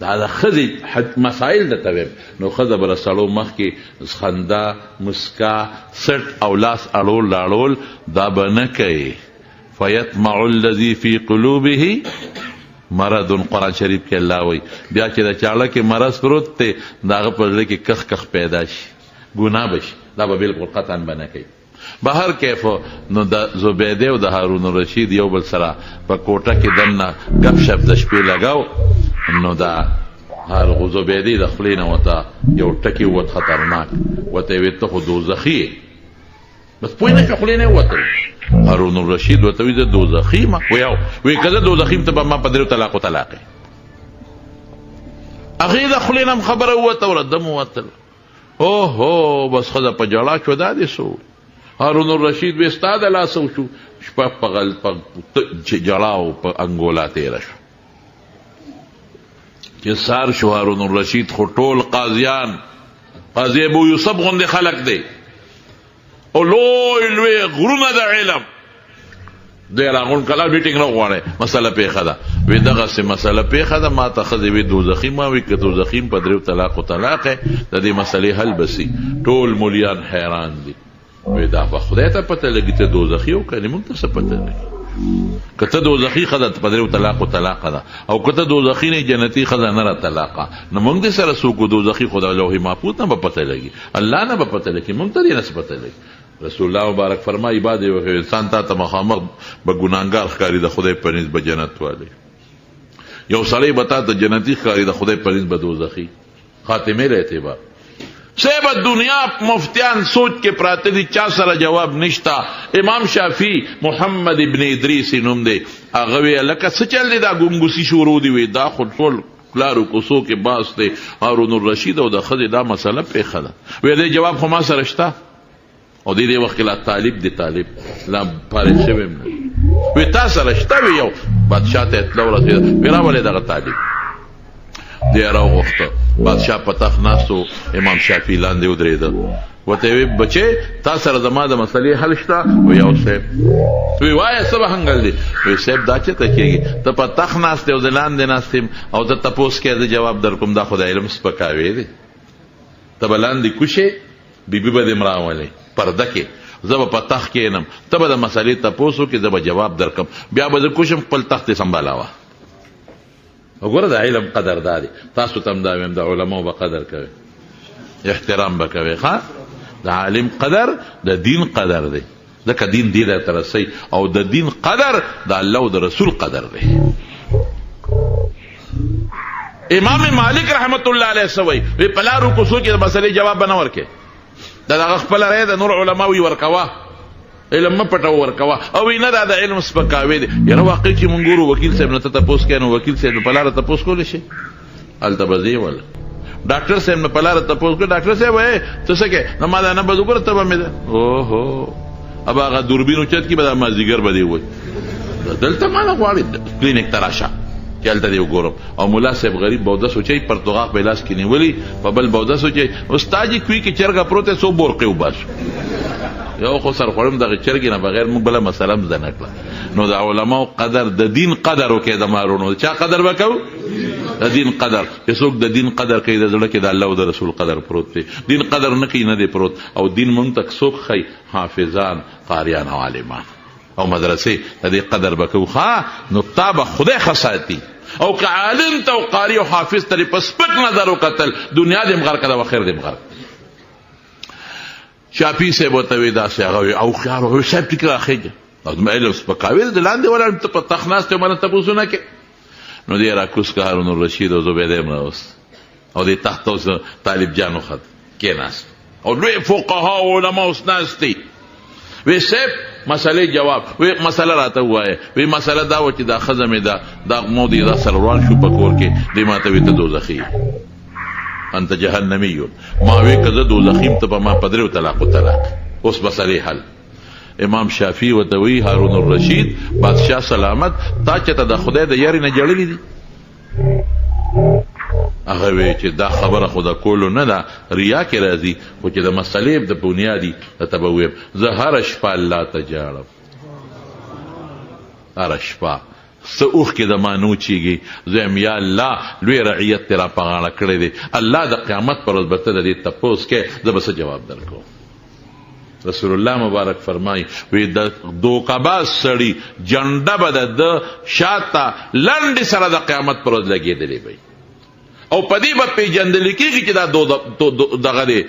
دا د ښځې مسایل درته ویم. نو ښځه به د سړو مخ کې خندا، مسکا، سټ او لاس اړول لاړول دا به نه کوي. فیطمع الذي في قلوبه مرض، قرآن شریف کې الله وایي بیا چې د چاړه کې مرض پروت دی د هغه په زړه کې کخ کخ پیدا شي، ګناه به شي، دا به بالکل قطعا به نه کوي. به هر کیف نو د زبیده او د هارون الرشید یو بل سره په کوټه کې دننه ګپ شپ د شپې لګاو. نو دا هر زبیده د خولې نه ورته یو ټکي ووت خطرناک، ورته یې ویل ته خو دوزخي یې، بس پوه نه شو خولې نه ووتل. هارون الرشید ورته وایي زه دوزخي یم. وایي که زه دوزخي یم ته به ما په درېو طلاقو طلاق یې. هغې د خولې نه هم خبره ووته او دم ووتل. اوهو بس ښځه په ژړا شوه دا دې څه. هارون الرشید وی ستا د لاسه وشو، شپه په ژړا او په انګولا تېره شوه. چې سار شو هارون الرشید خو ټول قاضیان، قاضي ابو یوسف غوندې خلق دی او لوی لوی غرونه د علم دی راغون کله میټینګ نه غواړي، مسله پیښه ده. وی دغسې مسله پیښه ده، ما ته ښځې وی دوزخي، ما وی که دوزخي په درېو طلاقو طلاق د دې مسلې حل بسي. ټول مولیان حیران دي. وی دا به خدای ته پته لګي ته دوزخي او که موږ ته څه پته لګي. که ته دوزخي ښځه په درېو طلاقو طلاقه ده او که ته دوزخي نه جنتي ښځه نه را طلاقه، نو موږ دې سره څوک دوزخي خو د لوح محفوظ نه به پته لګي، الله نه به پته لګي، موږ ته دې نه څه پته لګي. رسول الله مبارک فرمایي بعد یو انسان ته مخامخ به ګناهګار ښکاري د خدای په نسبت جنت والی، یو سړی به تا ته جنتي ښکاري د خدای په نسبت دوزخي. خاتمې له اعتبار صاحب دنیا مفتیان سوچ کې پراته دي، چا سره جواب نشتا. امام شافعی محمد ابن ادریس نوم دی، هغه وی لکه څه چل دی دا ګونګوسي شروع دی. وی دا خو ټول لارو کوڅو کې باس دی هارون الرشید او د ښځې دا مسله پیښه ده. وی دې جواب خو ما سره شته او دې وخت کې لا طالب دی، طالب لا فارغ شوی یم نه. وی تا سره شته؟ وی یو بادشاه ته اطلاع ورسېده، وی راولې دغه طالب. دی راوغوښته، بادشاه په تخت ناست و، امام شافعي لاندې ودرېده. ورته وی بچې تا سره زما د مسلې حل شته؟ وی یو صاحب. وی وایه څه به حنګل دی؟ وی صاحب دا چېرته کېږي، ته په تخت ناست او زه لاندې ناست یم او زه تپوس کې زه جواب در کوم، دا خو د علم سپکاوی دی. ته به لاندې کوشې، بیبي به دې م راولې پرده کې، زه به په تخت کښېنم، ته به د مسلې تپوس وکړې، زه به جواب در کړم، بیا به زه کوشم خپل تخت یې سنبالاوه. وګوره د علم قدر دا دی. تاسو ته هم دا ویم د علماو به قدر کوئ، احترام به کوئ. ښه د عالم قدر د دین قدر دی، ځکه دین دې درته رسوي او د دین قدر د الله او د رسول قدر دی. امام مالک رحمت الله علیه څه وایي؟ وی په لارو کوڅو کې د مسلې جواب به نه ورکې، دا دغه خپله رایه د نور علماو یې ورکوه، علم مه پټوه ورکوه. او نه دا د علم سپکاوی دی. یاره واقع چې مونږ ګورو وکیل صاحب نه ته تپوس کوې، نو وکیل صاحب نه په لاره تپوس کولی شي؟ هلته به ځې وله ډاکټر صاحب نه په لاره تپوس کوې، ډاکټر صاحب وایې ته څه کوې؟ نو ما دا نه به وګوره ته به مې ده اوهو اب هغه دوربین اوچت کي به دا مازدیګر به دی وایي دلته ما نه غواړې کلینیک ته راشه چې هلته دې وګورم. او ملا صاحب غریب بوده سوچي پرتوغاق په لاس کې نیولي، په بل بوده سوچي استاد جي کوي کې چرګه پروت څو بورقې وباسو. یو خو سر خوړم دغه چرګې نه بغیر موږ بله مسله هم زده نه کړه. نو د علماو قدر د دین قدر وکړئ، د مارونو چا قدر به کوو؟ د دین قدر. چې څوک د دین قدر کوي د زړه کې د الله او د رسول قدر پروت دی. دین قدر نه کوي نه دی پروت. او دین مونږ ته څوک ښایي؟ حافظان، قاریان او عالمان او مدرسې د دې قدر به کوو. ښه نو تا به خدای ښه ساتي. او که عالم ته او قاري او حافظ ته په سپک نظر وکتل، دنیا دې هم غرق ده او آخر دې هم غرق. شافعي صاحب ورته وایي داسې هغه وایي او خیار وایي صاحب ټیک راخېږه او زما علم سپکاوي د لاندې ولاړ ته په تخت ناست یو باندې تپوسونه کې. نو دی راکوز که هارون الرشید او زبیده هم راوست او دی تحت اوس طالب جان وخت کېناست او لوی فقها او علما اوس ناست دي. وی صاحب مسئلې جواب، وی مسله راته ووایه. وی مسله دا وه چې دا ښځه مې دا مودې دا سره روان شو په کور کې، دی ما ته وی ته دوزخي انت جهنمی. ما وی که زه دوزخي یم ته به ما په درېو طلاقو طلاق. اوس مسلې حل. امام شافعي ورته وی هارون الرشید بادشاه سلامت تا چې ته د خدای د یارې نه جړلي دي؟ هغه وی چې دا خبره خو د کولو نه ده، ریا کې راځي، خو چې د مسلې د بنیادي درته به ویم زه هره شپه الله ته جاړم، هره شپه څه اوښ کې د ما نه وچېږي زه یا الله لوی رعیت دې را په غاړه کړی دی الله د قیامت پر ورځ به ته د دې تپوس کې زه به څه جواب درکوم رسول الله مبارک فرمایي وی د دوکباز سړي جنډه به د شاته لنډې سره د قیامت پر ورځ لګېدلې وي او په دې به پېژندل کېږي چې دا دغه دی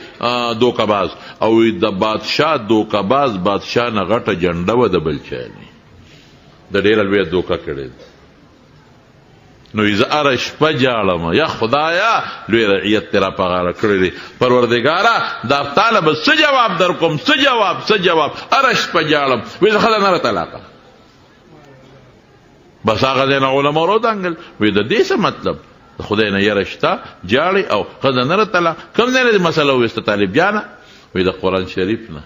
دوکباز او د بادشاه دوکباز بادشاه نه غټه جنډه وه د بل چا نه د ډېره لویه دوکه کړې نو زه هره شپه جاړم یا خدایا لوی رعیت تیرا په غاړه کړی دی پروردګاره دا تاله به څه جواب در کوم څه جواب هره شپه جاړم وایي زه ښځه نه را طلاقه بس هغه ځای نه علما راودانګل وایي د دې څه مطلب د خدای نه یره شته جاړې او ښځه نه را طلاق کوم ځای نه دې مسله وویسته طالب جانه وایي د قرآن شریف نه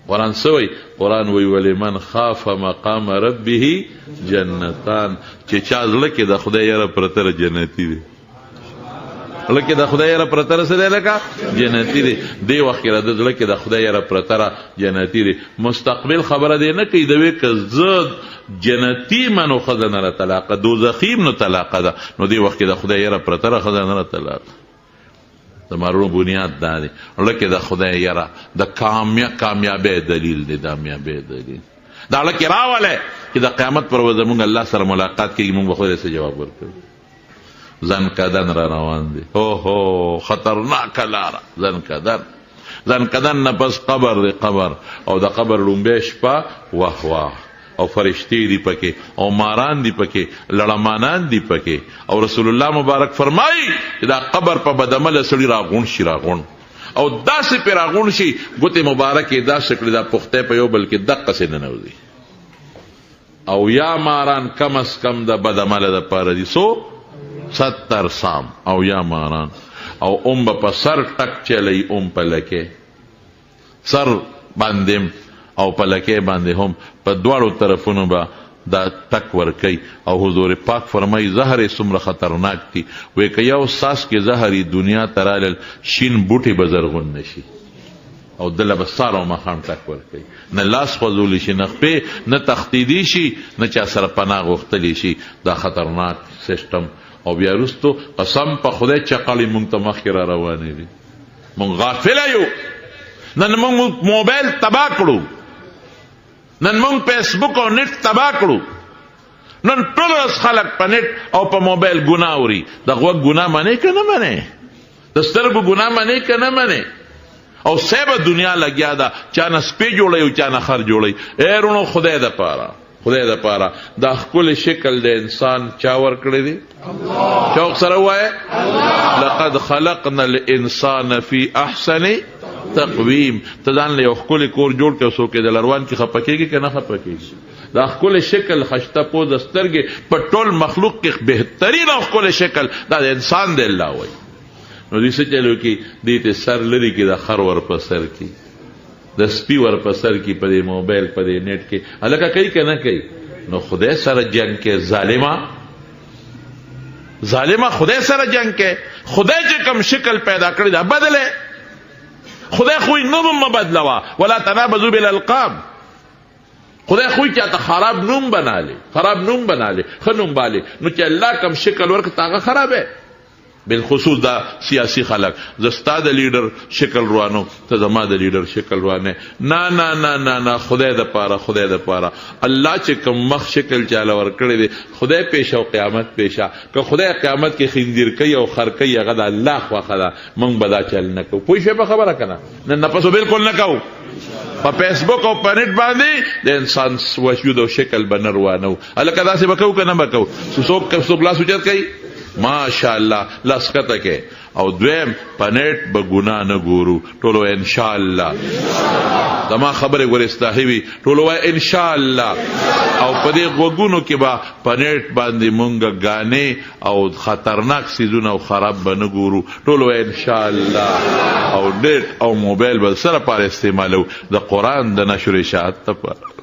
قرآن سوی قرآن وی ولمن خاف مقام ربه جنتان چې چا زړه کې د خدای یره پرته جنتی دی زړه کې د خدای یره پرته څه دی لکه جنتی دی دې وخت کې د زړه کې د خدای یره پرته جنتی دی مستقبل خبره دی نه کوي د وی که زه جنتی منو ښځه نه را طلاقه دوزخیم نو طلاقه ده نو دې وخت کې د خدای یره پرته ښځه نه را طلاقه د مارونو بنیاد دا دی لکه د خدای یره د کامیابی دلیل دی کامیابی دلیل دا لکه راوله چې د قیامت پر ورځ زموږ الله سره ملاقات کېږي موږ به خدای څه جواب ورکوو زنکدن را روان دی هو خطرناکه لاره زنکدن نه پس قبر دی قبر او د قبر لومبۍ شپه واه او فرشتي دي پکې او ماران دي پکې لړمانان دي پکې او رسول الله مبارک فرمایي چې دا قبر په بدعمله سړي راغون شي او داسې پې راغون شي ګوتې مبارکې داسې کړي دا پختې په یو بل کې دقسې ننوځي او یا ماران کم از کم د بدعمله دپاره دي 70 سام او یا ماران او به په سر ټک چلی په لکې سر باندې او په لکې باندې هم په دواړو طرفونو به دا ټک ورکوي او حضور پاک فرمایي زهر یې څومره خطرناک دي وایي که یو څاڅکې زهر یې دنیا ته رالل شین بوټي به زرغون نه شي او دله به سار او ماښام ټک ورکوي نه لاس خوځولی شي نه خپې نه تختیدي شي نه چا سره پناه غوښتلی شي دا خطرناک سیسټم او بیا وروستو قسم په خدای چقړې مونږ ته مخکې را روانې دي مونږ غافله یو نن مونږ موبایل تباه کړو نن مونږ فیسبوک او نیټ تباه کړو نن ټول ورځ خلک په نیټ او په موبایل ګناه اوري د غوږ ګناه منې که نه منې د سترګو ګناه منې که نه منې او سیبه دنیا لګیا ده چا نه سپی جوړوي او چا نه خر جوړوي ای رونو خدای دپاره دا ښکلی شکل د انسان چا ورکړی دی چا سره ووایه لقد خلقنا الانسان فی احسن تقویم ته ځان له یو ښکلی کور جوړ کړه څوک یې د لروان کې خفه کېږي که نه خفه کېږي دا ښکلی شکل خشته پوزه سترګې په ټول مخلوق کې بهترین او ښکلی شکل دا د انسان دی الله وایي نو دوی څه چلو کې دې ته سر لري کې د خر ور په سر کې د سپي ور په سر کې په دې موبایل په دې نیټ کې هلکه کوي که نه کوي نو خدای سره جنګ کې ظالمه خدای سره جنګ کې خدای چې کوم شکل پیدا کړی دا بدله خدای خوی نوم مه بدلوه ولا تنابزوا بالالقاب خدای خوی چاته خراب نوم بنالی ښه نوم بالی نو چې الله کوم شکل ورکړه هغه خرابه بالخصوص دا سیاسی خلق زستا د لیډر شکل روانو ته زما د لیډر شکل روانه نه خدای د پاره الله چې کوم مخ شکل چاله ورکړی دی خدای پیش او قیامت پیشا که خدای قیامت کې خندیر کوي او خر کوي هغه د الله خواخه ده مونږ به دا چل نه کوو پوه شوې په خبره که نه نه پسو بالکل نه کوو په فیسبوک او په نیټ باندې د انسان وجود او شکل به نه روانو هلکه داسې به کوو که نه به کوو څوک لاس اوچت کوي ماشاءالله لاسکته کې او دویم په نیټ به ګناه نه ګورو ټولو انشاءالله زما خبرې ګورې اصلاحي وي ټولو وایي انشاءالله او په دې غوږونو کې به په نیټ باندې مونږ ګانې او خطرناک څیزونه او خراب به نه ګورو ټولو وایي انشاءالله او نیټ او موبایل به سره پاره استعمالو د قرآن د نشر اشاعت لپاره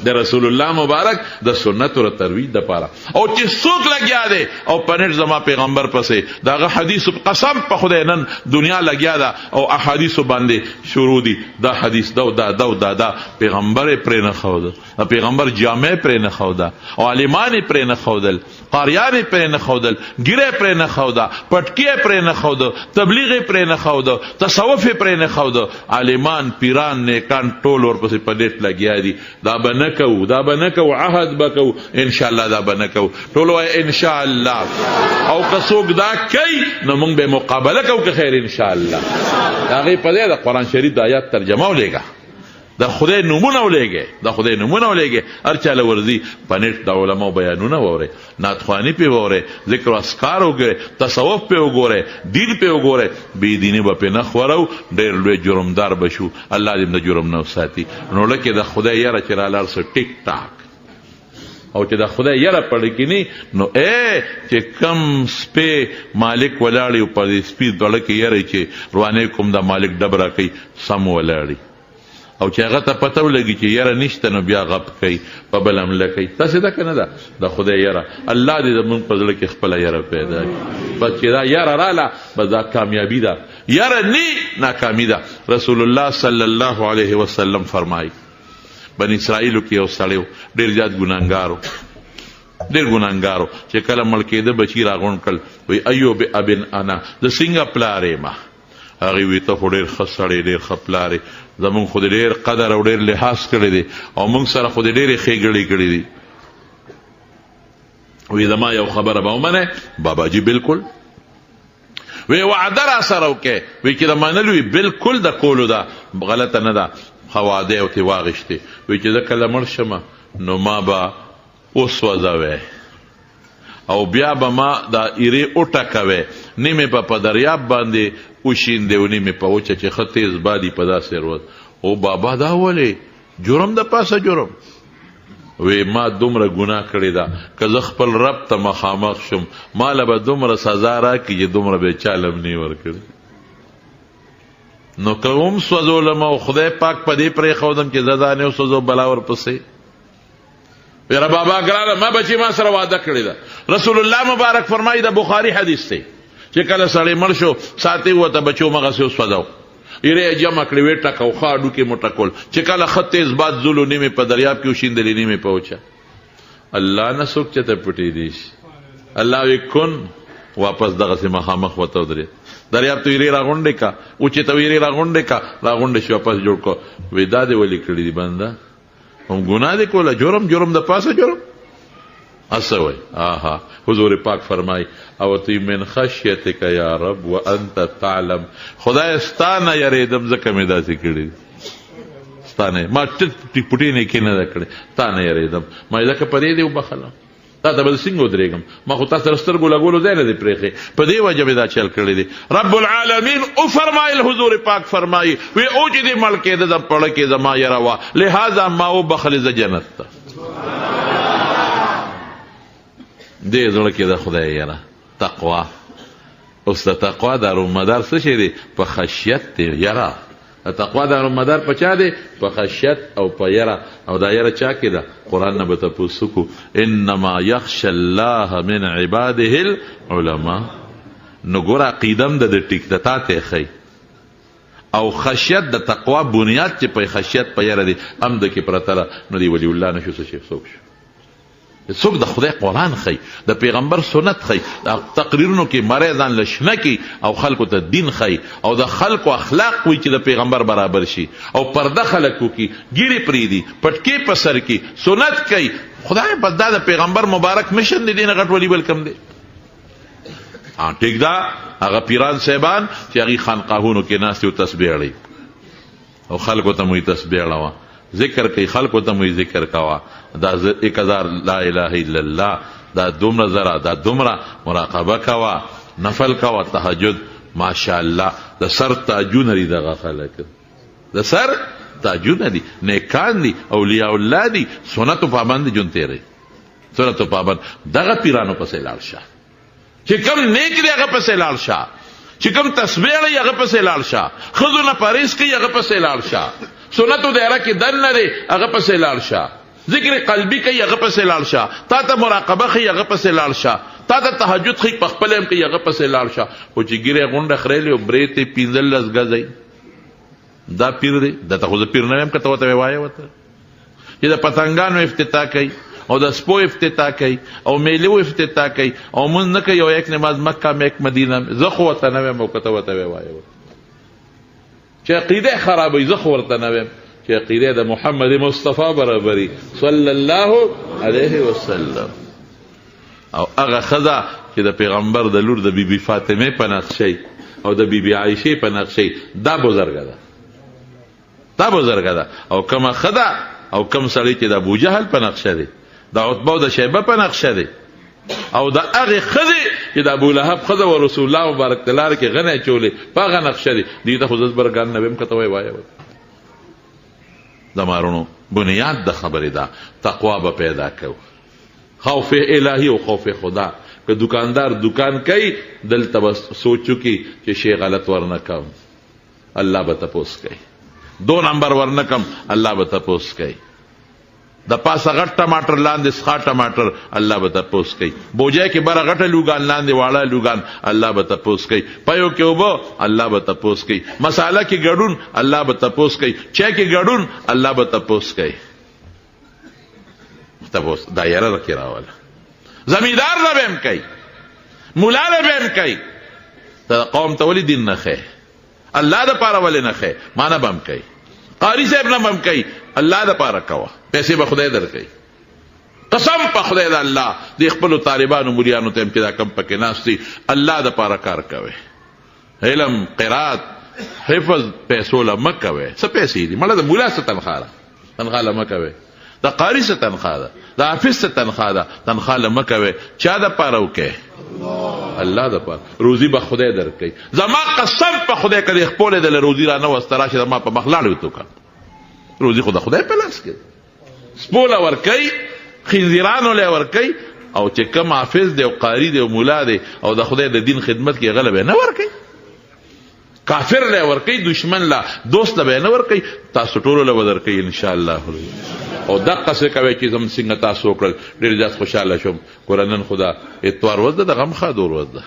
د رسول الله مبارک د سنت او ترویج د پاره. او چې څوک لګیا دی او پنځ زما پیغمبر پسې داغه حدیث قسم په خدای نن دنیا لګیا ده او احادیث باندې شروع دي دا حدیث دا پیغمبر پرې نه خود، پیغمبر جامع پرې نه خودا او عالمان پرې نه خودل، قاریان پرې نه خودل، ګیره پرې نه خودا، پټکی پرې نه خود، تبلیغ پرې نه خود، تصوف پرې نه خود. عالمان پیران نیکان ټول ورپسې په دې لګیا دي. دا بنکو عهد بکو ان شاء الله، دا بنکو ټول وای ان شاء الله. او که څوک دا کوي نو موږ به مقابله کوو که خیر ان شاء الله. هغه په دې د قران شریف د آیات ترجمه ولېګا، د خدای نومونه ولېګي، هر چاله ورزي پنځ د علماء بیانونه وره، ناتخوانی په وره، ذکر او اسکار وګره، تصوف په وګوره، دین په وګوره، بی دیني په نه خورو ډېر لوی جرمدار بشو. الله دې د جرم نه ساتي. نو لکه د خدای یاره چې را لار سره ټیک ټاک او چې د خدای یاره پړ کینی نو چې کم سپه مالک ولاړی او په سپید ډول کې یاره چې روانه کوم د مالک ډبره کوي سم ولاړی او چې هغه ته پته ولګي چې یاره نشته نو بیا غب کوي په بل حمله کوي. تاسې دا کنه ده د خدای یاره. الله دې زمونږ په زړه کې خپله یاره پیدا کړي. بس چې دا یاره راله بس دا کامیابي ده، یاره نی ناکامي ده. رسول الله صلی الله علیه وسلم فرمایي بنی اسرائیلو کې یو سړی ډېر زیات ګناهګارو چې کله مړ کېده بچي راغونډ کړل، وایي ایوب ابن انا زه څنګه پلار یم؟ هغې وایي ته خو ډېر ښه سړی، ډېر ښه پلار یې، زمونږ خو د ډېر قدر او ډېر لحاظ کړی دی او موږ سره خو د ډېرې ښېګړې کړي دي. وی زما یو خبره به ومنې؟ بابا جی بالکل. وی وعده را سره وکړې؟ وی چې د منلو وي بالکل د کولو ده، غلطه نه ده. خواده او تې واغېشتې. وی چې زه کله مړ شمه نو ما به وسوځوې او بیا به ما دا ایرې وټکوې، نیمې به په دریاب باندې وشیندې او نیمې په وچه چې ښه تیز بادي په داسې روز. او بابا دا ولې جرم د پاسه جرم؟ وی ما دومره ګناه کړې ده که زه خپل رب ته مخامخ شم ماله به دومره سزا راکړي چې دومره به چا لم نه ورکړي. نو که هم سوځولم او خدای پاک په دې پرېښودم چې زه ځان یې وسوځو بلا ورپسې. یاره بابا ګرانه ما بچي ما سره واده کړې ده. رسول الله مبارک فرمایي د بخاري حدیث دی چې کله سړی مړ شو ساتې وته بچو مغسې وسوځو، ایرې جمع کړې وې ټکو ښه هډوکې مو ټکول، چې کله ښه تیز باد ځلو نیمې په دریاب کې وشیندلې نیمې په وچه. الله نه څوک چېرته پټېدی شي. الله وی کن واپس دغسې مخامخ ورته ودرېد. دریاب ته ایرې راغونډې کا، اوچې ته ایرې راغونډې کا، راغونډې شي واپس جوړ کړو. وی دا دې ولې کړي دي بنده؟ هم ګناه دې کوله، جرم د پاسه جرم. اسوي آها حضور پاک فرمای او تی من خشیتک یا رب وانت تعلم. خدای ستانه یریدم ځکه مې داسې کړي، ستانه ما ټپټې نه کې نه کړې، ستانه یریدم ما ځکه په دې وبخلم تا ته به څنګه ودرېږم؟ ما خو تاسو سره سترګو لګولو ځای نه دی پرېښی، په دې وجه مې دا چل کړی دی. رب العالمین او فرمایل حضور پاک فرمایي وی او چې دې مړ کېده د پړه کې زما یره وه لہذا ما وبخلې زه جنت ته. دې زړه کې د خدای یره تقوا. اوس د تقوا دارومدار څه شی دی؟ په خشیت دی یره. د تقوا دارومدار په چا دی؟ په خشیت او په یره. او دا یره چا کې ده؟ قرآن نه به تپوس وکړو انما یخشى الله من عباده العلماء. نو ګوره عقیدم د ټیک د تا ته ښیي او خشیت د تقوا بنیاد چې په خشیت په یره دی هم د کې پرته ده. نو دی ولی الله نشو څه شي څوک شو څوک د خدای قرآن خی، د پیغمبر سنت خی، د تقریرونو کې مری ځان لشنه کی او خلکو ته دین خی او د خلکو اخلاق کوي چې د پیغمبر برابر شي او پرده خلکو کی ګیری پریدي پټکی په سر کی سنت کوي. خدای په دا د پیغمبر مبارک مشن دی نه غټ ولی بل کم دی. ټیک دا هغه پیران صاحبان چې هغه خانقاهونو کې ناست او تسبیح لري او خلکو ته مو تسبیح لوا ذکر کوي، خلکو ته مو ذکر کوا، دا 1000 لا اله الا الله، دا دومره زرا، دا دومره مراقبه کوا، نفل کوا، تهجد. ماشاءالله د سر تاجونه لري دغه خلک، د سر تاجونه دي، نیکان دي، اولیاء الله دي، سنتو پابند جون تیرې سنتو پابند. دغه پیرانو پسې لاړ شه چې کم نیک دی هغه پسې لاړ شه، چې کم تسبیح لري هغه پسې لاړ شه، ښځو نه پرهیز کوي هغه پسې لاړ شه، سنتو دایره کې دن نه دی هغه پسې لاړ شه. ذکر قلبی کوي هغه پسې لاړ شه، تا ته مراقبه ښي هغه پسې لاړ شه، تا ته تهجد ښي په خپل هم کوي هغه پسې لاړ شه. خو چې ګیرې غونډه خریلې او برې ته 15 ګزی دا پیر دی، دا ته خو زه پیر نه یم که ته ورته وایې ورته چې د پتنګانو افتتاح کوي او د سپو افتتاح کوي او میلو افتتاح کوي او مونځ نه کوي او یک نماز مکه میں یک مدینه. زه خو ورته نه ویم او که ته ورته وایې چې عقیده خرابوي، زه خو ورته نه ویم چې عقیده د محمد مصطفی برابري صلی الله علیه وسلم. او هغه ښځه چې د پیغمبر د لور د بیبي فاطمه په نقشې او د بیبي عایشې په نقشې، دا بزرګه ده، دا بزرګه ده. او کومه ښځه او کوم سړی چې د ابوجهل په نقشه دی، د عتبه او د شیبه په نقشه دی، او د هغې ښځې چې د ابولهب ښځه و رسول الله مبارک د لارې کې غنی اچولې په هغه نقشه دی. دې ته خو زه زبرګان نه ویم که ته وایې د مارونو بنیاد د خبرې ده تقوا به پیدا کو، خوف الهی او خوف خدا. که دکاندار دکان کوي دلته به سوچو کی چې شی غلط ورنه کم، الله به تپوس کوي. 2 نمبر ورنه کم، الله به تپوس کوي. د پاسه غټ ټماټر لاندې سخا ټماټر، الله به تپوس کوي. بوجای کې بره غټه لوګان لاندې واړه لوګان، الله به تپوس کوي. پيو کې اوبه، الله به تپوس کوي. مساله کې ګډون، الله به تپوس کوي. چای کې ګډون، الله به تپوس کوي. تپوس دایره کې راواله. زمیندار نه بهم کوي، مولا نه بهم کوي. ته قوم ته ولې دین نه ښه، الله د پاره ولې نه ښه، ما نه بم کوي. قاری صاحب نه بم کوي، الله د پاره کوه، پیسې به خدای درکوي. قسم په خدای د الله د خپلو طالبانو مریانو ته چې دا کم پکې ناست دي، الله د پاره کار کوي. علم قرات حفظ پیسو له مه کوئ. څه پیسې دي مړه؟ د مولا څه تنخواه ده، تنخواه له مه کوئ. د قاری څه تنخواه ده، د حافظ څه تنخواه ده، تنخواه له مه کوئ. چا د پاره وکئ؟ الله د پاره. روزي به خدای درکوي. زما قسم په خدای که د خپلې د له روزي را نه وسته راشي زما په مخ لاړې وتوکه، روزي خو د خدای په لاس کې. سپو له ورکوي، خنزیرانو له ورکوي، او چې کم حافظ دی او قاری دی او مولا دی او د خدای د دین خدمت کې غله به نه ورکوي. کافر له ورکوي، دشمن له، دوست له به نه ورکوي. تاسو ټولو له به درکوي انشاءالله. او دقسې کوئ چې زم څنګه تاسو وکړل. ډېر زیات خوشحاله شوم. ګوره نن خو د اتوار ورځ ده، د غم ښادور ورځ ده،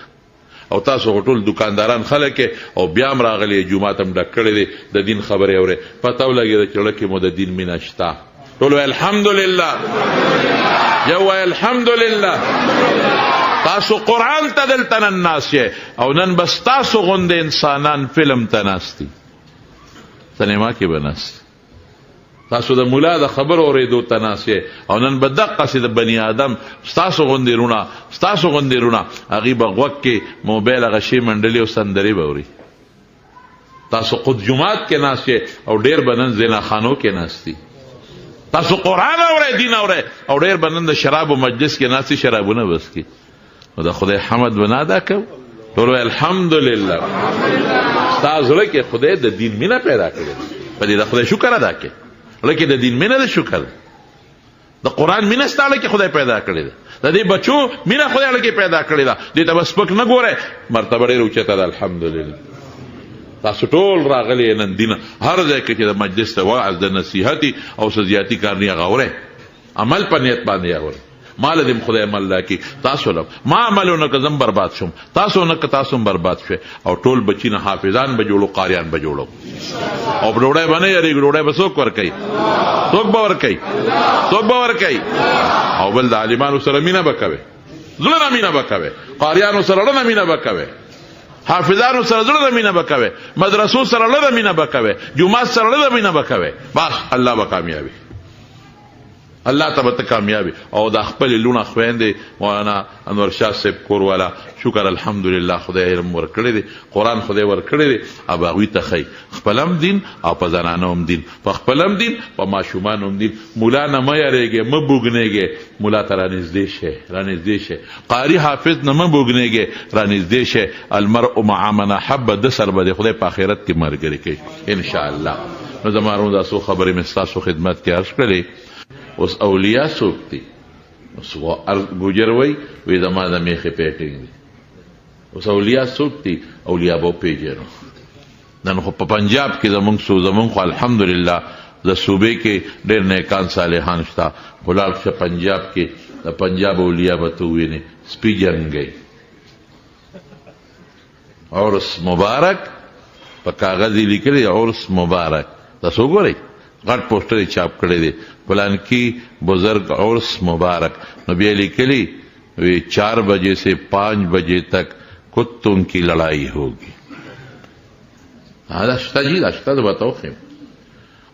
او تاسو خو ټول دکانداران خلک او بیا هم راغلي، جومات هم ډک کړی دی، د دین خبرې اورئ. پته ولګېده چې زړه کې مو د دین مینه شته. ټول وایي الحمدلله، یو وایي الحمدلله. تاسو قرآن ته دلته نن ناست یې، او نن بس تاسو غوندې انسانان فلم ته ناست دي، سینما کې به ناست. تاسو د مولا د خبر اورېدو ته ناست یې، او نن به دقسې د بني آدم ستاسو غوندې رونه، ستاسو غوندې رونه، هغوی به غوږ کې موبایل هغه شی منډلې او سندرې به اوري. تاسو قد جماعت کې ناست یې، او ډېر به نن زناخانو کې ناست دي. تاسو قرآن اورئ، دین اورئ، او ډېر به نن د شرابو مجلس کې ناست دي، شرابونه بس کی. نو د خدای حمد به نه ادا کوو؟ ټول وایي الحمدلله. ستا زړه کې خدای د دین مینه پیدا کړې، په دې د خدای شکر ادا کړې. لکه د دین مینه د شکر، د قرآن مینه ستا لکه خدای پیدا کړې ده، د دې بچو مینه خدای لکه پیدا کړې ده. دې ته بس سپک نه ګورئ، مرتبه ډېره اوچته ده. الحمدلله تاسو ټول راغلي نن دین هر ځای کې چې د مجلس ته وعظ د نصیحتي او څه زیاتي کار نه هغه اورئ، عمل په نیت باندې اورئ. مال دې خدای عمل راکړي. تاسو له ما عملونه که زم برباد شم، تاسو نه که تاسو هم برباد شوئ. او ټول بچي نه حافظان به جوړو، قاریان به جوړو، او ډوډۍ به نه یېرېږي. ډوډۍ به څوک ورکوي؟ څوک به ورکوي؟ څوک به ورکوي؟ او بل د عالمانو سره مینه به کوئ، زړه نه مینه به کوئ، قاریانو سره زړه نه مینه به کوئ، حافظانو سره زړه نه مینه به کوئ، مدرسو سره زړه نه مینه به کوئ، جومات سره زړه نه مینه به کوئ. بس الله به کامیابي، الله ته به ته کامیابي. او د خپلې لوڼه خویندې مولانا انور شاه صاحب کور والا، شکر الحمدلله، خدای علم ورکړی دی، قرآن خدای ورکړی دی. اب هغوی ته ښایي خپل هم دین او په زنانو هم دین، په خپل هم دین، په ماشومانو هم دین. مولا نه مه یېرېږئ، مه بوږنېږئ، مولا ته رانږدې شئ، رانږدې شئ. قاري حافظ نه مه بوږنېږئ، رانږدې شئ. المرء مع من احب، د سر به د خدای په آخرت کې ملګري کوي انشاءالله. نو زما وروڼو دا څو خبرې مې ستاسو خدمت کې عرض کړلې. اوس اولیاء څوک دي؟ اوس ګوجر وایي زما د میخې پیټینګ دي. اوس اولیاء څوک دي؟ اولیاء به وپېژنو. نن خو په پنجاب کې زمونږ خو الحمدلله د صوبې کې ډېر نیکان صالحان شته، خو لاړ شه پنجاب کې، د پنجاب اولیا به ته ووینې سپي جنګی. عرس مبارک په کاغذ یې لیکلی عرس مبارک، تاسو وګورئ غټ پوسټر یې چاپ کړی دی فلانکی بزرگ عرس مبارک. نو بیا لیکلی 4 بجے سے 5 بجے تک کتوں کی لڑائی ہوگی. دا شته جی، دا شته، د بتاو خیم.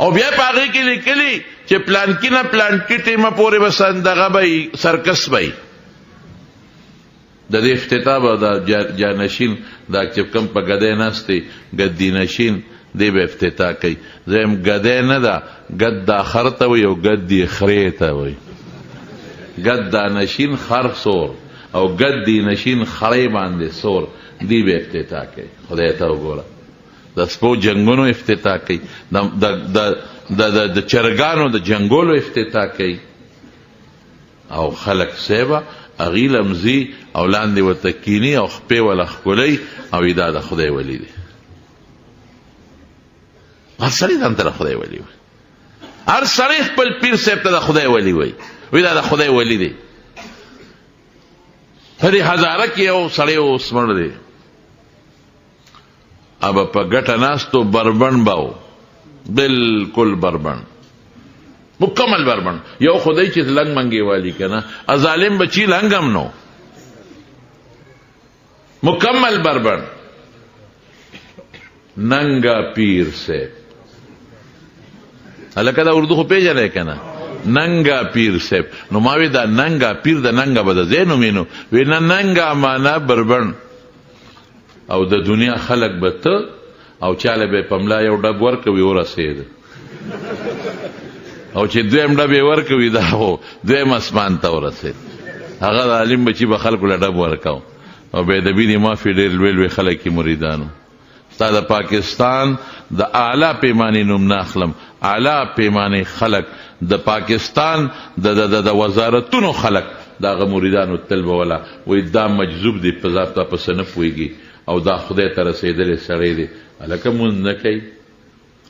او بیا په هغې کې لیکلي چې پلانکي نه پلانکي ټیمه پورې به دغه به سرکس به د دې افتتاح به د جانشین دا چې کوم په ګدی ناست دی ګدي نشین دی به افتتاح کوي. زم ګدی نه ده، ګد دا خر ته وایي او ګدي خرې ته وایي. ګد دا نشین خر سور او ګدي نشین خرې باندې سور، دی به افتتاح کوي. خدای ته وګوره، د سپو جنگونو افتتاح کوي، د چرګانو د جنگولو افتتاح کوي. او خلق سیبه اغی لمزی او لاندې ورته کینی او خپې ولا ښکلی او دا د خدای ولی دی. هر سړی ځان ته د خدای ولی وي، هر سړی خپل پیر صاحب ته د خدای ولی وي، وی دا د خدای ولی دی. په دې هزاره کې یو سړی اوس مړ دی، اب په ګټه ناستو بربند باو، بالکل بربند، مکمل بربند. یو خدای چې لنګ منګي والی کنه، ظالم بچی لنګم نو، مکمل بربند. ننگا پیر سے الکه دا اردو خو پیژنې کنه، ننگا پیر سے. نو ما وی دا ننگا پیر د ننگا به د زینو مینو، وی نه ننگا معنا بربند. او د دنیا خلق به ته او چاله به پملا یو ډب ورکوي ورسېد، او چې دویم ډب یې ورکوي دا هو دویم اسمان ته ورسېد. هغه د عالم بچي به خلکو له ډب ورکاو. او بېادبي دې معافي ډېر لوی لوی خلک یې مریدانو. ستا د پاکستان د اعلی پیمانې نوم نه اخلم، اعلی پیمانې خلک د پاکستان د وزارتونو خلک د هغه مریدانو تل به ولا وایي دا مجذوب دی په ذات پسې نه پوهېږي او دا خدای ته رسېدلی سړی دی. هلکه مونځ نه کوي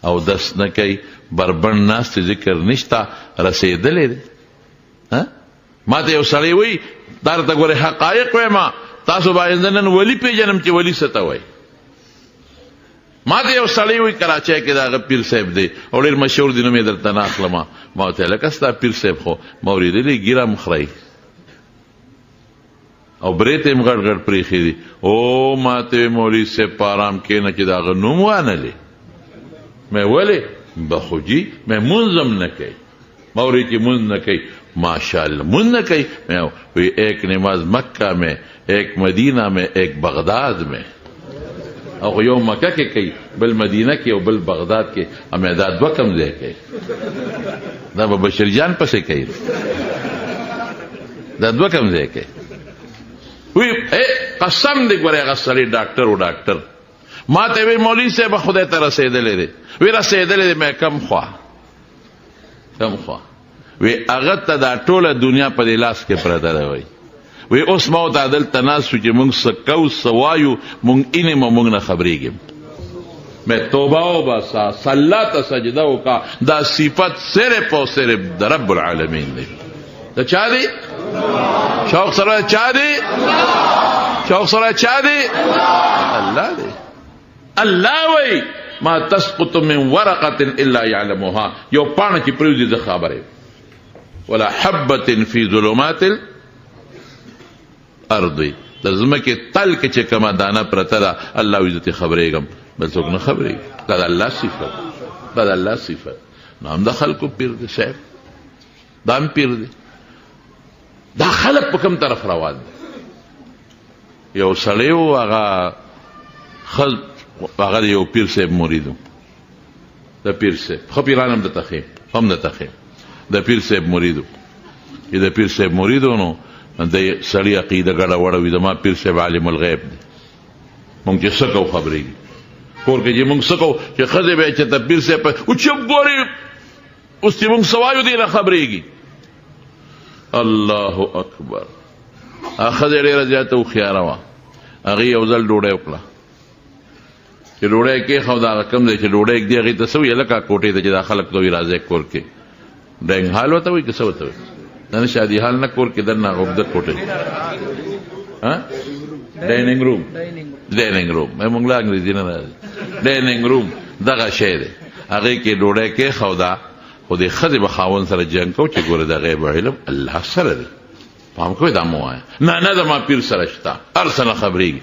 او دس نه کوي، بربند ناست ذکر نشته، رسېدلی دی. ما ته یو سړی وایي دا راته ګورې حقایق وایم، تاسو باید زه نن ولي پېژنم چې ولي څه ته وایي. ما ته یو سړی وایي کراچۍ کې د هغه پیر صاحب دی او ډېر مشهور دی، نوم یې درته نه اخلم. ما ورته هلکه ستا پیر صاحب خو ما اورېدلی ږیره مخری او برېت یې غټ غټ پرېښي دي. او ما ته مولوي صاحب په ارام کښېنه چې د هغه نوم وانلې. مې ولې؟ بخوجي مې مونځ هم نه کوي. ما ورې چې مونځ نه کوي، ماشاءالله مونځ نه کوي. مې وی ایک نماز مکہ میں، ایک مدینہ میں، ایک بغداد میں. او یو مکه کې کوي، بل مدینه کې او بل بغداد کې. امې دا دوه کم ځای کوي، دا به بشیر جان پسې کوي، دا دوه کم ځای کوي. وی قسم دی ګورې هغه سړی ډاکټر و ډاکټر. ما ته وی مولوي صاحب خدای ته رسېدلی دی. وی رسېدلی دی. مې کم خوا کم خوا. وی هغه ته دا ټوله دنیا په دې لاس کې پرته ده. وی اوس ما ورته دلته ناست شو چې مونږ څه کوو څه وایو، مونږ اینې مو مونږ نه خبرېږم. مې توبه وباسه، صلا ته سجده وکړه. دا صفت صرف او صرف د رب العالمین دی. د چا دی؟ شوق سره چا دی؟ شوق سره چا دی؟ الله دی. الله وی ما تسقط من ورقة الا يعلمها. یو پاڼه چې پرېوځي زه خبره ولا حبة في ظلمات الارض. د ځمکې تل کې چې کومه دانه پرته ده الله وی زه خبرېږم، بل څوک نه خبرېږي. دا د الله صفت، دا د الله صفت. نو هم د خلکو پیر دی صاحب، دا هم پیر دی. دا خلق په کوم طرف روان دي؟ یو سړی و هغه د یو پیر صاحب مرید و. د پیر صاحب ښه پیران هم درته ښیم، هم درته ښیم. د پیر صاحب مرید و. چې د پیر صاحب مرید و نو د سړي عقیده ګډه وړه وي زما پیر صاحب عالم الغیب دی. مونږ چې څه کوو خبرېږي. کور کې چې مونږ څه کوو چې ښځې به چې ته پیر صاحب او چپ ګورې اوس چې مونږ څه وایو دی نه خبرېږي. الله اکبر. ښځه ډېره زیاته هوښیاره وه. هغې یو ځل ډوډۍ وکړه. چې ډوډۍ کېښوده هغه کوم دی چې ډوډۍ ږدي هغې ته څه وي هلکه کوټې ته چې دا خلک ته وي راځئ کور کې ډاینګ هال ورته وایي که څه ورته وایي نه نه شادي حال نه کور کې دننه هغه اوږده کوټه ډایننګ روم موږ له انګریزي نه راځي ډایننګ روم دغه شی دی هغې کې ډوډۍ کېښوده خو د ښځې به خاوند سره جنګ کوو چې ګوره د غیب علم الله سره دی پام کوئ دا مه وایه نه زما پیر سره شته هر څه نه خبرېږي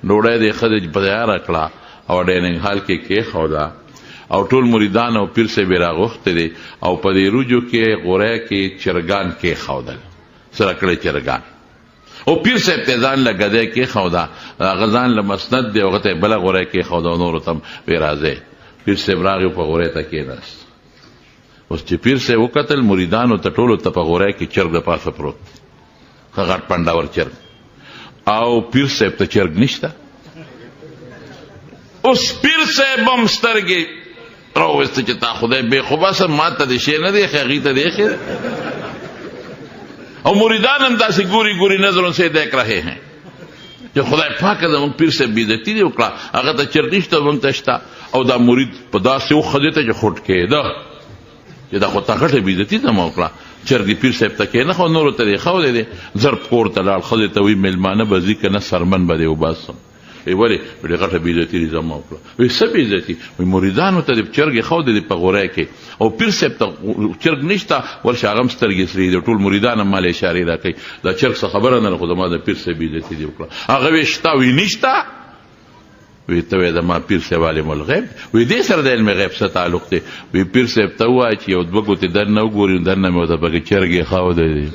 ډوډۍ د ښځې په تیاره کړه او ډایننګ هال کې کېښوده او ټول مریدان او پیر صاحب یې راغوښتې دي او په دې روجو کې غوری کې چرګان کېښودل سره کړی چرګان او پیر صاحب ته ځان له ګدی کېښوده هغه ځان له مسند دی هغه ته یې بله غوری کېښوده او نورو ته هم ویې راځئ پیر صاحب راغی په غوری ته کېناست اوس چې پیر صاحب وکتل مریدانو ته ټولو ته په غوری کې چرګ د پاسه پروت ښه غټ پنډاور چرګ او پیر صاحب ته چرګ نشته اوس پیر صاحب هم سترګې راوسته چې تا خدای بې خو بس ما ته د شی نه دی ښې هغې ته دی ښې او مریدان هم داسې ګوري ګوري نظروں سے دیکھ رہے ہیں چې خدای پاکه زموږ پیر صاحب بېعزتي دې وکړه هغه ته چرګ نشته موږ ته شته او دا مرید په داسې وښځې ته چې خوټ کېده چې دا خو تا غټه بېعزتي زما وکړه چرګ دې پیر صاحب ته کېنښو نورو ته دې ښودی دی زر کور ته لاړ ښځې ته وایي میلمانه به ځي که نه سرمن به دې وباسم ولې ډېره غټه بېعزتي دې زما وکړه وایي څه بېعزتي وایي مریدانو ته دې چرګ ښودی دی په غوری کې او پیر صاحب ته چرګ نشته ورشه هغه هم سترګې سرې دي ټول مریدان هم مال اشارې را کوي دا چرګ څه خبره نه ده خو زما د پیر صاحب بېعزتي دې وکړه هغه وایي شته وایي نشته وی ته وایې زما پیر صاحب عالم الغیب وی دې سره د علم غیب څه تعلق دی وی پیر صاحب ته ووایه چې یو دوه ګوتې دننه وګوري دننه مې ورته پکې چرګ یې ښودی دی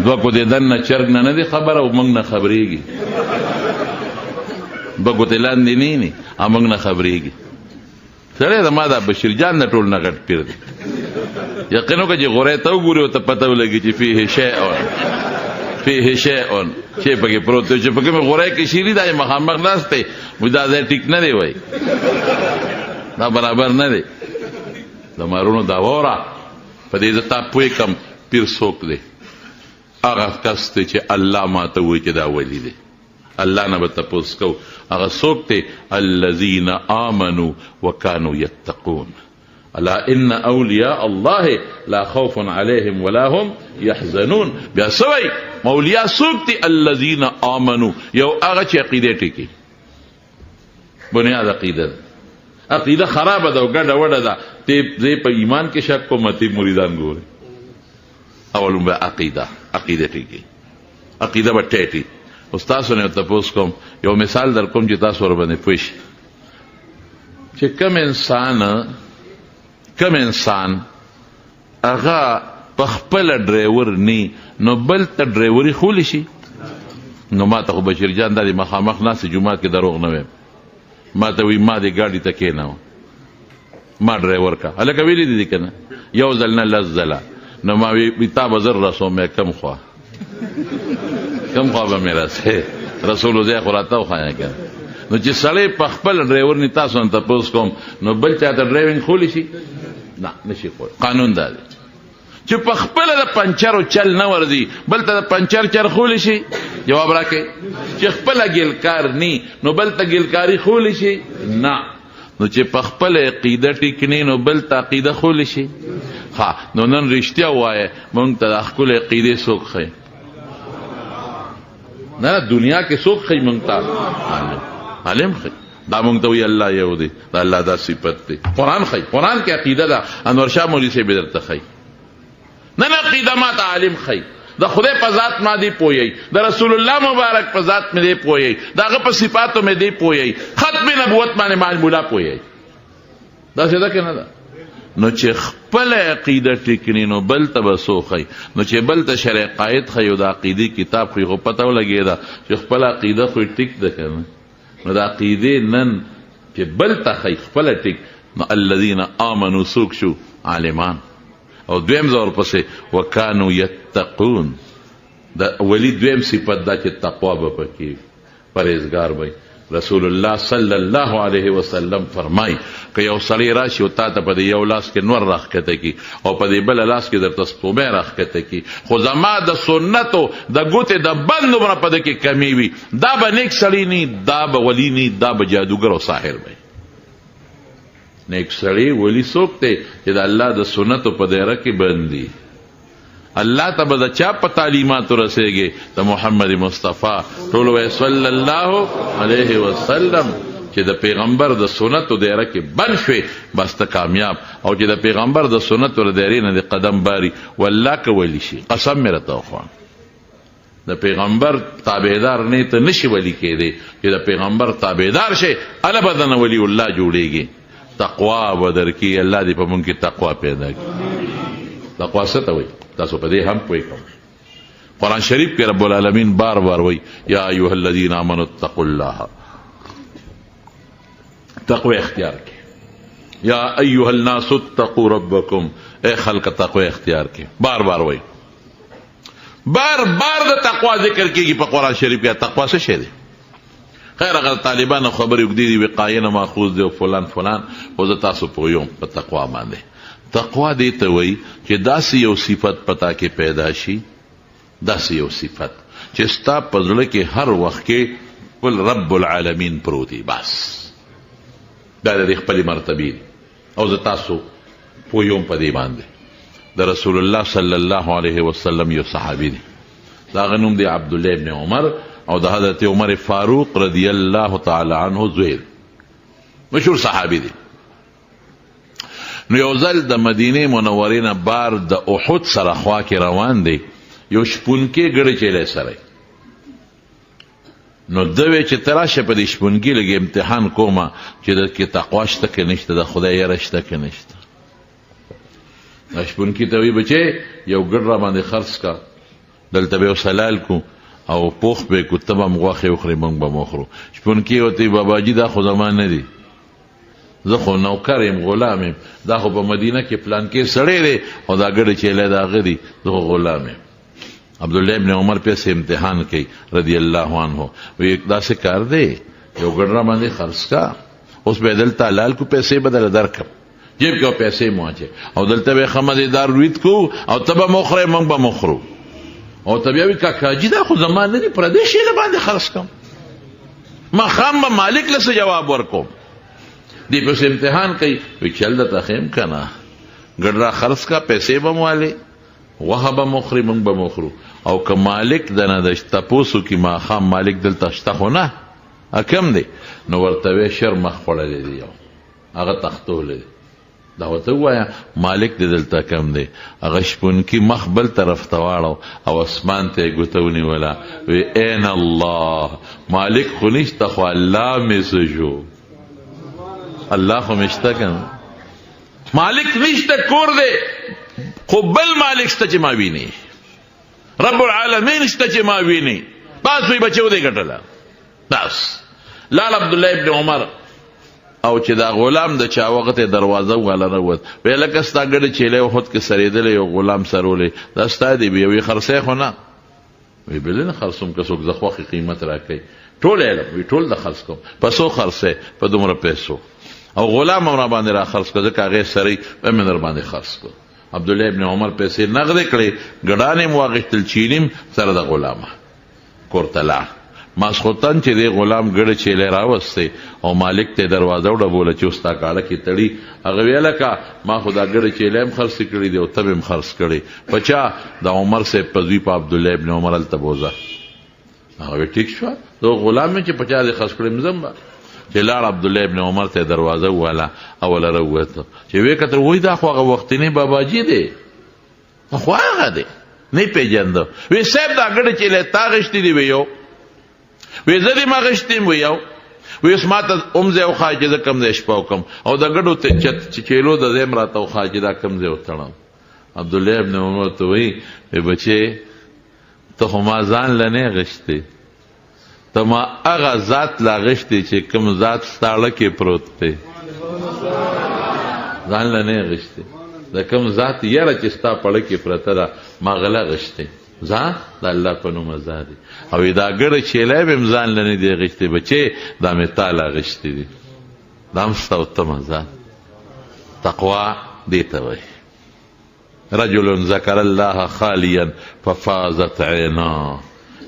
دوه ګوتې دننه چرګ نه دی خبره او موږ نه خبرېږي دوه ګوتې لاندې نه او موږ نه خبرېږي سړی زما دا بشیر جان نه ټول نه غټ پیر دی یقین وکړه چې غوری ته وګوري ورته پته ولګي چې فیه شیء چې پکې پروت دی چې پکې مې غوری کې شیري دا مخامخ ناست دی وایي دا ځای ټیک نه دی وایي دا برابر نه دی د مارونو دا واوره په دې زه تا پوه کړم پیر څوک دی هغه کس دی چې الله ماته وایي چې دا ولی دی الله نه به تپوس کوو هغه څوک دی الذین آمنوا وکانوا یتقون الا ان اولیاء الله لا خوف علیهم ولا هم یحزنون بیا سوی اولیاء څوک دي الذین آمنوا یو هغه چې عقیده ټیکي بنیاد عقیده خرابه ده او ګډه وډه ده ته په ایمان کې شک کوم ته مریدان ګوري اولم به عقیده ټیکي عقیده به ټیټي استاد نه تاسو کوم یو مثال در کوم چې تاسو ور باندې پوښ چې کم انسان هغه په خپل ډرایور نی نو بل ته ډرایوري خولی شي نو ما ته خو بشیر جان دا دی مخامخ ناست جمعات کې دروغ نه ویم ما ته وی ما دې ګاډي ته کېناو ما ډرایور کا هلکه ویلي دي که نه یو ځل نه لس ځله نو ما وی تا به زر رسوم کم خوا به مې رسې رسولو ځای خو راته وښایه که نو چې سړی په خپل ډرایور نی تاسو نه تپوس کوم نو بل چا ته ډرایوینګ خولی شي نه نشي خولی قانون دا دی چې په خپله د پنچرو چل نه ورځي بل ته د پنچر چر خولی شي جواب راکړئ چې خپله ګیلکار نی نو بل ته ګیلکاري خولی شي نه نو چې په خپله عقیده ټیک نی نو بل ته عقیده خولی شي ها نو نن رښتیا ووایه موږ ته د ښکلې عقیدې څوک ښیي نه دنیا کې څوک ښیي موږ ته عالم ښیي دا موږ ته وایي الله یو دی دا الله دا صفت دی قرآن ښیي قرآن کې عقیده ده انور شاه مولوي صاحب یې درته ښیي نه عقیده ما ته عالم ښیي د خدای په ذات ما دی پوهیږي د رسول الله مبارک په ذات مې دی پوهیږي د هغه په صفاتو مې دی پوهیږي ختم نبوت باندې معلومه پوهیږي داسې ده که نه ده نو چې خپل عقیده ټیکنی نو بل ته به څو ښیي نو چې بل ته شرع قاید ښیي او د عقیدې کتاب ښیي خو پته ولګېده چې خپل عقیده خو ټیک ده که نه نو د عقیدې نن چې بل ته ښیي خپله ټیک نو الذین آمنوا څوک شو عالمان او دویم زور پسې وکانو یتقون د ولی دویم صفت دا چې تقوا به پکې پرهیزګار وي رسول الله صلی الله علیه وسلم فرمای که یو سړی راشي او تا ته په یو لاس کې نور راښکته کی او په دې بل لاس کې درته سپومې راښکته کی، خو زما د سنتو د ګوتې د بند عمره په دې کې کمی وي، دا به نیک سړی نی، دا به ولی نی، دا به جادوګر او ساحر وي. نیک سړی ولی څوک دی چې د الله د سنتو په دایره کې بندي. الله ته به د چا په تعلیماتو رسېږي؟ د محمد مصطفی ټول وایي صلی الله علیه وسلم چې د پیغمبر د سنتو دایره کې بند شوې بس ته کامیاب، او چې د پیغمبر د سنتو د دایرې نه د قدم باري والله که ولی شي، قسم مې راته وخوان د پیغمبر تابعدار نه ته نشي ولی کېدی، چې د پیغمبر تابعدار شي اله به دنه ولی الله جوړېږي. تقوا به درکړي الله دې په مونږ کې تقوا پیدا کړي. تقوا څه ته وایي؟ تاسو په دې هم پوه کوم. قرآن شریف کې رب العالمین بار بار وایي یا ایها الذین آمنوا اتقوا الله، تقوی اختیار کې. یا ایها الناس اتقوا ربکم، اے خلق تقوی اختیار کې. بار بار وایي، بار بار د تقوا ذکر کېږي په قرآن شریف کې. تقوا څه شی دی؟ خیر اگر طالبانو خبرې اوږدې دي وقایه نه ماخوذ دی او فلان فلان، خو زه تاسو پوهوم په تقوا باندې. تقوا دې ته وایي چې داسې یو صفت پتا کې پیدا شي، داسې یو صفت چې ستا په زړه کې هر وخت کې خپل رب العالمین پروت دی. بس دا د خپلې مرتبې دي او زه تاسو پوهوم په دې باندې. د رسول الله صلی الله علیه وسلم یو صحابي دی، د هغه نوم دی عبدالله ابن عمر، او د حضرت عمر فاروق رضی الله تعالی عنه زوی، مشهور صحابي دی. نو یو ځل د مدینې منورې نه بار د احد سره خوا کې روان دی، یو شپونکي ګړی چیلی سره. نو ده وی چې ته راشه په دې شپونکي لږ امتحان کومه چې د کې تقوا شته که نشته، د خدای یره شته که نشته. شپونکي ته وی بچې یو ګډ را باندې خرڅ کا، دلته به یو سلال کو او پوخ به کو، ته به هم غوښې وخورې موږ به م وخورو. شپونکي ورته باباجي دا خو زما نه دي، زه خو نوکر یم، غلام یم، دا خو په مدینه کې پلان کې سړی دی او دا ګډه چیلی د هغه دي، زه خو غلام یم. عبدالله ابن عمر پسې امتحان کوي رضی الله عنه، وی داسې کار دی یو ګډ را باندې خرڅ کا، اوس به دلته حلال کو، پیسې به درله درکړم، جیب کې پیسې مو اچوې، او دلته به ښه مزېدار روید کو او ته به م وخورې موږ به م وخورو. او ته بیا وی کاکاجي دا خو زما نه دي، پردی شی له باندې خرڅ کړم، ماښام به مالک له څه جواب ورکوم. دی پس امتحان کوي، وی چل درته ښیم که نه، ګډ را خرڅ کا، پیسې به م والې، غوښه به م وخورې موږ به م وخورو. او که مالک دنه د تپوس وکړي ماښام مالک دلته شته خو نه، کم دی؟ نو ورته وی شر مخ خوړلی دی، یو هغه تختولی دی. دا ورته ووایه مالک دی دلته کم دی. هغه شپونکي مخ بل طرف ته واړو او اسمان ته یې ګوته ونیوله، وی این الله، مالک خو نشته خو الله مې څه شو، الله خو مې شته که نه، مالک نشته کور دی خو بل مالک شته چې ما ویني، رب العالمین شته چې ما ویني. بس وی بچو دی ګټله. بس لال عبدالله ابن عمر او چې دا غلام د چا وخت دروازه والا راووت، وی لکه ستا ګډه چیلی خود کې سرېدلی یو غلام سرولی، دا ستا دی؟ وی خرڅی خو نه. وی بلې نه خرڅوم، که څوک زه خوښې قیمت راکوي. ټول علم وی ټول د خرڅ کوم. په څو خرڅی؟ په دومره پیسو. او غلام هم را باندې را خرڅ کړه، ځکه هغې سری به مې در باندې خرڅ کړه. عبدالله ابن عمر پیسې نغدې کړې، ګډانې م واخېستل، چینیم سره د غلامه کور ته لاړ. ماسخوتن چې دی غلام ګډه چیلی راوستی او مالک ته دروازه وډبوله چې اوس تا کاړه کې تړي. هغه ویې لکه ما خو دا ګډه چیلی هم خرڅې کړي دي او ته به هم خرڅ کړی. په چا؟ د عمر صاحب په زوی په عبدالله ابن عمر هلته بوځه. هغه وی ټیک شوه، زه غلام یم چې په چا دې خرڅ کړی ځم به. چې لاړ عبدالله ابن عمر ته دروازه وواله، اوله راووته، چې ویې کتل وایي دا خو هغه وختنی باباجي دی، خو هغه دی نه پېژنده. وی صاحب دا ګډه چیلی تا غشتي دي؟ وی یو. وی زه دې ما غشتي یم؟ وی یو. وی اوس ما ته هم ځای وښایه چې زه کوم ځای شپه وکړم، او د ګډو چیلو د ځای م راته وښایه چې دا کوم ځای وتړم. عبدالله ابن عمر ته وی بچې ته خو ما ځان له نه غشتې، ته ما هغه ذات لا غشتې چې کوم ذات ستا کې پروت دی، ځان له نه غشتې. د کوم ذات یاره چې ستا پړه کې پرته ده ما غله غشتې، ځان د الله په نوم ازادي او دا ګړه چیلای به ځان لنی دی غشتي بچي دا مې تاله غشتي دي دا مستا وتم ځان تقوا دې ته وایي رجل ذکر الله خالیا ففازت عینا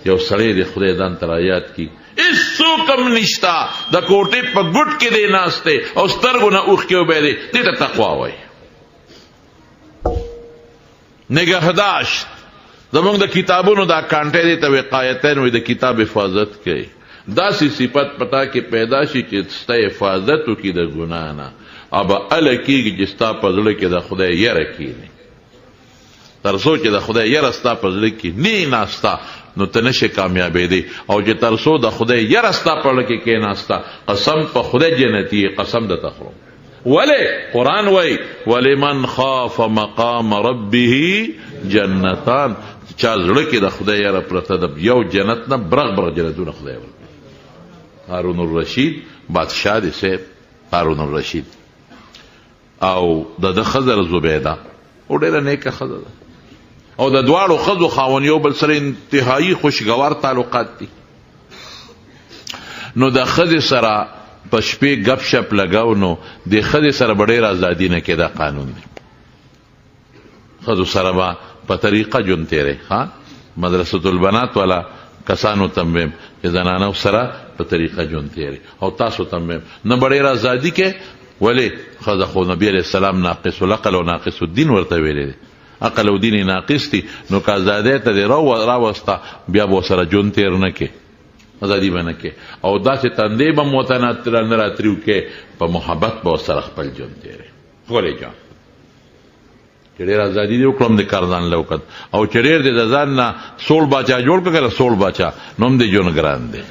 یو سړی د خدای دان تر آیات کی هیڅ کم نشتا د کوټې په ګټ کې دی ناسته او سترګو نه اوښ کې وبېدې دې ته تقوا وایي نگهداشت زمونږ د کتابونو دا کانټې دي ته وقایتین وي د کتاب حفاظت کوي داسې صفت پتا کې پیدا شي چې ستا حفاظت وکړي د ګناه نه اب اله کېږي چې ستا په زړه کې د خدای یره کښېني تر څو چې د خدای یره ستا په زړه کې نه ناسته نو ته نشې کامیابېدی او چې تر څو د خدای یره ستا په زړه کې کېناسته قسم په خدای جنتي قسم درته خورم ولې قرآن وایي ولمن خاف مقام ربه جنتان چا زړه کې د خدای یاره پرته ده یو جنت نه برغ برغ جنتونه خدای ورکړي هارون الرشید بادشاه دی صاحب هارون الرشید او د ښځه زبیده او ډېره نیکه ښځه ده او د دواړو ښځو خاوند یو بل سره انتهایي خوشګوار تعلقات دي نو د ښځې سره په شپې ګپ شپ لګاو نو د ښځې سره به ډېره ازادي نه کېده قانون دی ښځو سره به په طریقه ژوند تېری مدرسة البنات والا کسانو ته م ویم چې زنانو سره په طریقه ژوند تېری او تاسو ته م ویم نه به ډېره ازادي کې ولې ښځه خو نبي علیه السلام ناقص العقل او ناقص الدین ورته ویلی دی عقل او دین ناقص دي نو که ازادۍ ته دې راوسته بیا به ورسره ژوند تېر نه کې ازادي به نه کې او داسې تندې به م ورته نه راتریو کې په محبت به ورسره خپل ژوند تېری ښکلی جان چې ډېر ازادي دې وکړم د کارځان له وکت او چې ډېر دې د ځان نه سوړ باچا جوړ کړه کنه سوړ باچا نو هم دې ژوند ګران دی